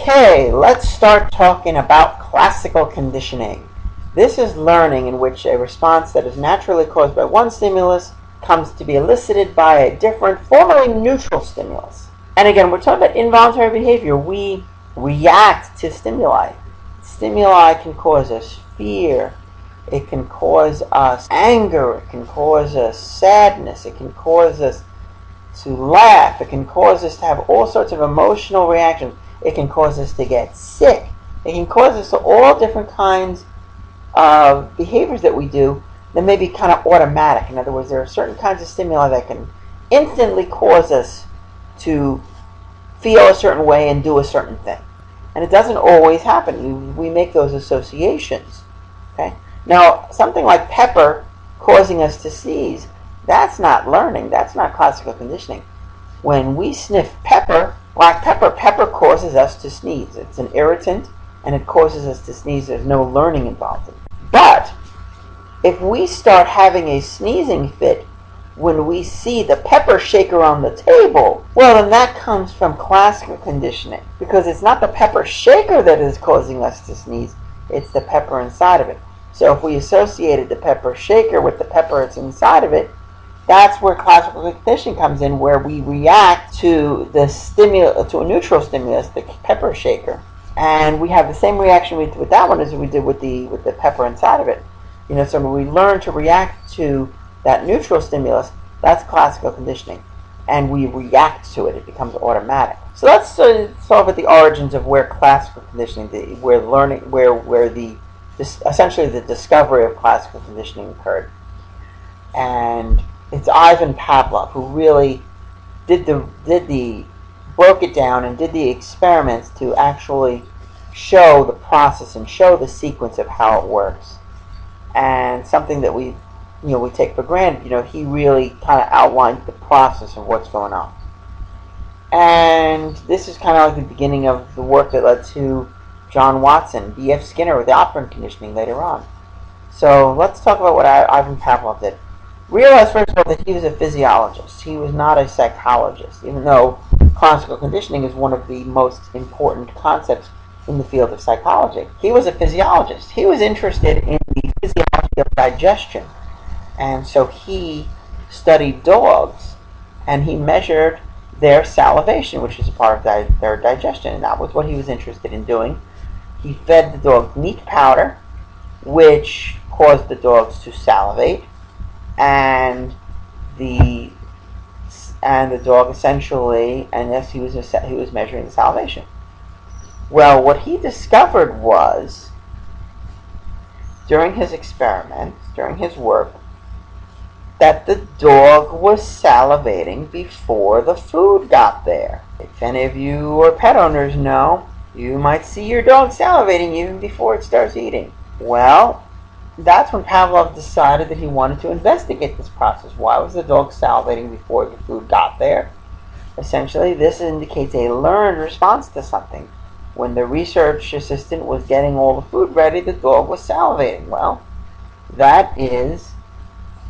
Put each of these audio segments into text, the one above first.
Okay, let's start talking about classical conditioning. This is learning in which a response that is naturally caused by one stimulus comes to be elicited by a different, formerly neutral stimulus. And again, we're talking about involuntary behavior. We react to stimuli. Stimuli can cause us fear. It can cause us anger. It can cause us sadness. It can cause us to laugh. It can cause us to have all sorts of emotional reactions. It can cause us to get sick. It can cause us to all different kinds of behaviors that we do that may be kind of automatic. In other words, there are certain kinds of stimuli that can instantly cause us to feel a certain way and do a certain thing. And it doesn't always happen. We make those associations. Okay? Now, something like pepper causing us to sneeze, that's not learning. That's not classical conditioning. When we sniff pepper, black pepper, pepper causes us to sneeze. It's an irritant, and it causes us to sneeze. There's no learning involved in it. But if we start having a sneezing fit when we see the pepper shaker on the table, well, then that comes from classical conditioning, because it's not the pepper shaker that is causing us to sneeze, it's the pepper inside of it. So if we associated the pepper shaker with the pepper that's inside of it, that's where classical conditioning comes in, where we react to to a neutral stimulus, the pepper shaker, and we have the same reaction with that one as we did with the pepper inside of it. So when we learn to react to that neutral stimulus, that's classical conditioning, and we react to it. It becomes automatic. So let's talk about the origins of where classical conditioning, essentially the discovery of classical conditioning occurred. And it's Ivan Pavlov who really broke it down and did the experiments to actually show the process and show the sequence of how it works. And something that we take for granted, he really kind of outlined the process of what's going on. And this is kind of like the beginning of the work that led to John Watson, B.F. Skinner with the operant conditioning later on. So let's talk about what Ivan Pavlov did. Realize, first of all, that he was a physiologist. He was not a psychologist, even though classical conditioning is one of the most important concepts in the field of psychology. He was a physiologist. He was interested in the physiology of digestion. And so he studied dogs, and he measured their salivation, which is a part of their digestion, and that was what he was interested in doing. He fed the dog meat powder, which caused the dogs to salivate, and the dog essentially, and yes, he was measuring the salivation. Well, what he discovered was, during his experiments, during his work, that the dog was salivating before the food got there. If any of you are pet owners know, you might see your dog salivating even before it starts eating. Well, that's when Pavlov decided that he wanted to investigate this process. Why was the dog salivating before the food got there? Essentially, this indicates a learned response to something. When the research assistant was getting all the food ready, the dog was salivating. Well, that is,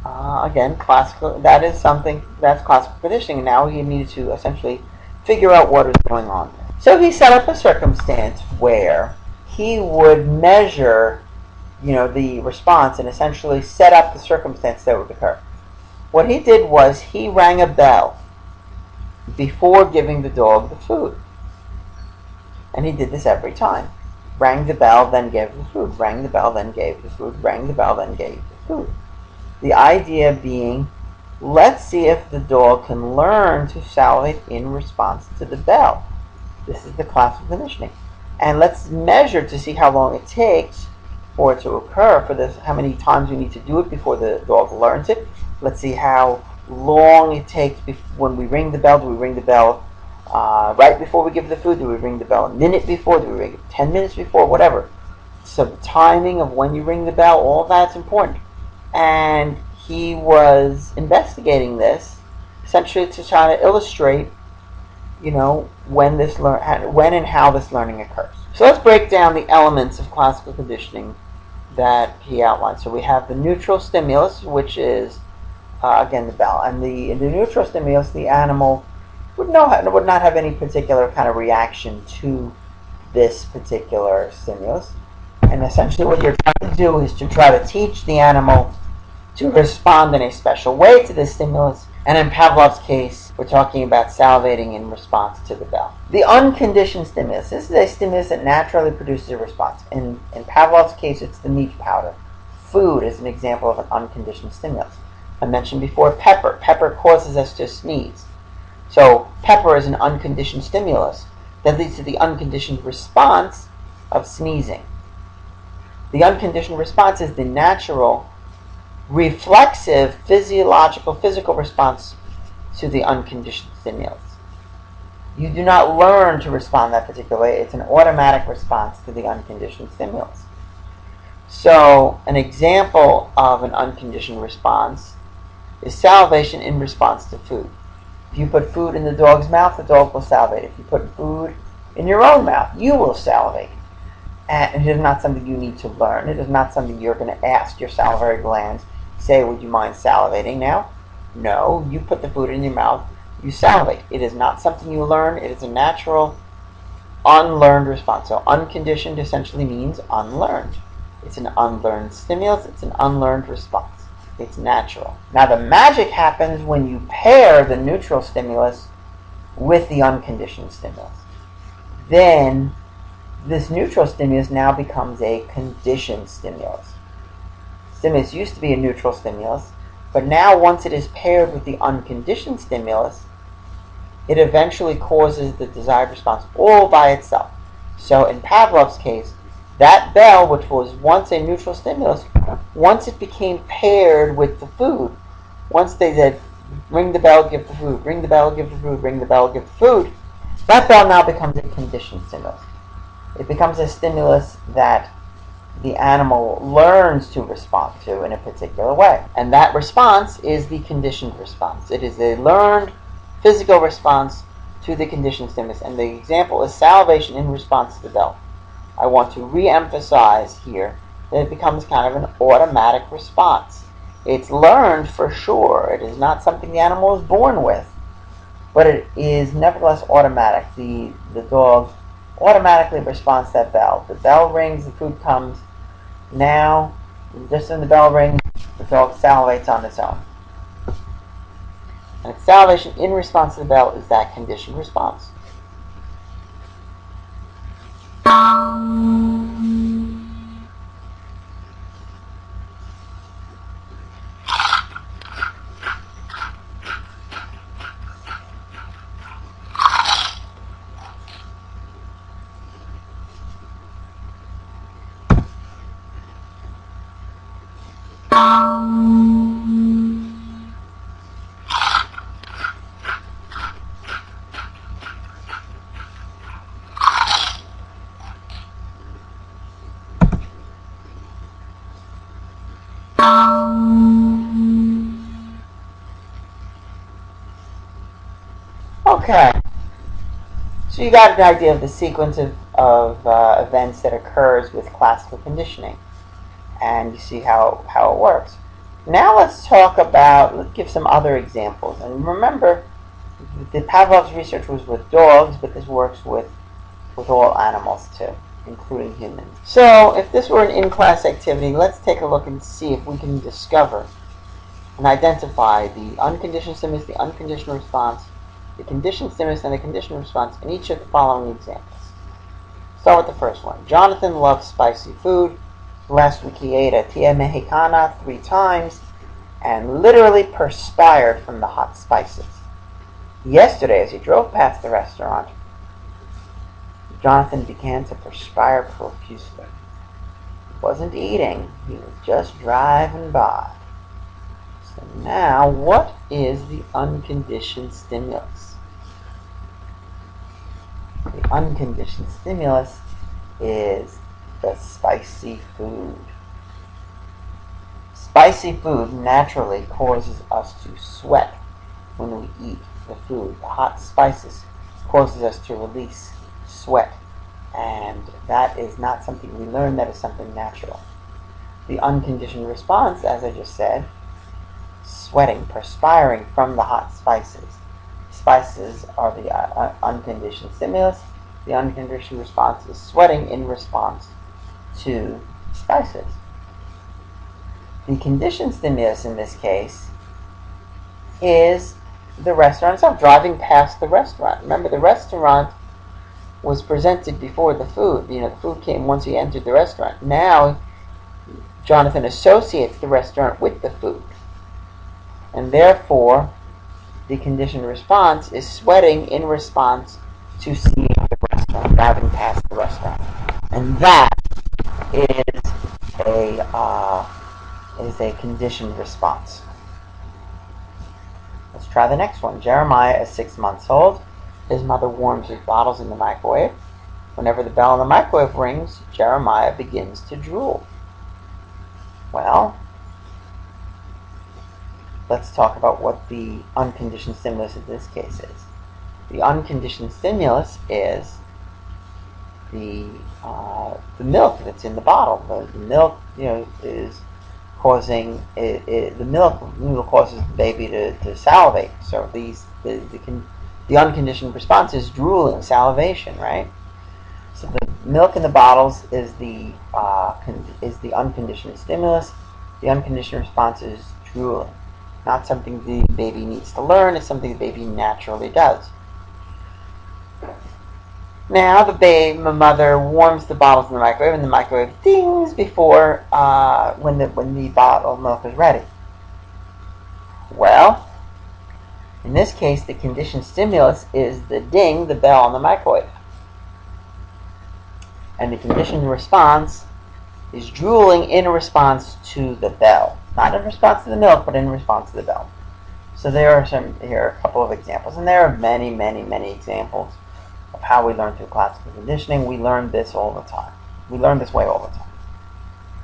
again, classical. That's classical conditioning. And now he needed to essentially figure out what is going on there. So he set up a circumstance where he would measure the response and essentially set up the circumstance that would occur. What he did was he rang a bell before giving the dog the food. And he did this every time. Rang the bell, then gave the food. Rang the bell, then gave the food. Rang the bell, then gave the food. The idea being, let's see if the dog can learn to salivate in response to the bell. This is the classical conditioning. And let's measure to see how long it takes for it to occur, how many times we need to do it before the dog learns it. Let's see how long it takes when we ring the bell. Do we ring the bell right before we give the food? Do we ring the bell a minute before? Do we ring it 10 minutes before? Whatever. So the timing of when you ring the bell, all that's important. And he was investigating this essentially to try to illustrate, when and how this learning occurs. So let's break down the elements of classical conditioning that he outlined. So we have the neutral stimulus, which is, again, the bell. And the neutral stimulus, the animal would not have any particular kind of reaction to this particular stimulus. And essentially what you're trying to do is to try to teach the animal to respond in a special way to this stimulus. And in Pavlov's case, we're talking about salivating in response to the bell. The unconditioned stimulus. This is a stimulus that naturally produces a response. In Pavlov's case, it's the meat powder. Food is an example of an unconditioned stimulus. I mentioned before pepper. Pepper causes us to sneeze. So pepper is an unconditioned stimulus that leads to the unconditioned response of sneezing. The unconditioned response is the natural, reflexive, physical response to the unconditioned stimulus. You do not learn to respond that particular way. It's an automatic response to the unconditioned stimulus. So an example of an unconditioned response is salivation in response to food. If you put food in the dog's mouth, the dog will salivate. If you put food in your own mouth, you will salivate. And it is not something you need to learn. It is not something you're going to ask your salivary glands, say, would you mind salivating now? No, you put the food in your mouth, you salivate. It is not something you learn. It is a natural, unlearned response. So unconditioned essentially means unlearned. It's an unlearned stimulus. It's an unlearned response. It's natural. Now the magic happens when you pair the neutral stimulus with the unconditioned stimulus. Then this neutral stimulus now becomes a conditioned stimulus. Stimulus used to be a neutral stimulus, but now once it is paired with the unconditioned stimulus, it eventually causes the desired response all by itself. So in Pavlov's case, that bell, which was once a neutral stimulus, once it became paired with the food, once they said, ring the bell, give the food, ring the bell, give the food, ring the bell, give the food, that bell now becomes a conditioned stimulus. It becomes a stimulus that the animal learns to respond to in a particular way. And that response is the conditioned response. It is a learned physical response to the conditioned stimulus. And the example is salivation in response to the bell. I want to re-emphasize here that it becomes kind of an automatic response. It's learned for sure. It is not something the animal is born with, but it is nevertheless automatic. The dog automatically responds to that bell. The bell rings, the food comes. Now, just when the bell rings, the dog salivates on its own. And salivation in response to the bell is that conditioned response. Okay, so you got an idea of the sequence of events that occurs with classical conditioning, and you see how it works. Now let's give some other examples. And remember, the Pavlov's research was with dogs, but this works with all animals too, including humans. So if this were an in-class activity, let's take a look and see if we can discover and identify the unconditioned stimulus, the unconditional response, the conditioned stimulus, and the conditioned response in each of the following examples. Start with the first one. Jonathan loves spicy food. Last week he ate a tía mexicana 3 times and literally perspired from the hot spices. Yesterday, as he drove past the restaurant, Jonathan began to perspire profusely. He wasn't eating, he was just driving by. So now, what is the unconditioned stimulus? The unconditioned stimulus is the spicy food. Spicy food naturally causes us to sweat when we eat the food. The hot spices causes us to release sweat, and that is not something we learn, that is something natural. The unconditioned response, as I just said, sweating, perspiring from the hot spices. Spices are the unconditioned stimulus, The unconditioned response is sweating in response to spices. The conditioned stimulus in this case is the restaurant itself, driving past the restaurant. Remember, the restaurant was presented before the food. The food came once he entered the restaurant. Now, Jonathan associates the restaurant with the food. And therefore, the conditioned response is sweating in response to seeing the restaurant, driving past the restaurant. And that is a conditioned response. Let's try the next one. Jeremiah is 6 months old. His mother warms his bottles in the microwave. Whenever the bell in the microwave rings, Jeremiah begins to drool. Well, let's talk about what the unconditioned stimulus in this case is. The unconditioned stimulus is the milk that's in the bottle. The milk, is causing the milk causes the baby to salivate. So the unconditioned response is drooling, salivation, right? So the milk in the bottles is the unconditioned stimulus. The unconditioned response is drooling. Not something the baby needs to learn. It's something the baby naturally does. Now the mother warms the bottles in the microwave, and the microwave dings before when the bottle of milk is ready. Well, in this case, the conditioned stimulus is the ding, the bell on the microwave. And the conditioned response is drooling in response to the bell. Not in response to the milk, but in response to the bell. So here are a couple of examples. And there are many, many, many examples of how we learn through classical conditioning. We learn this all the time. We learn this way all the time.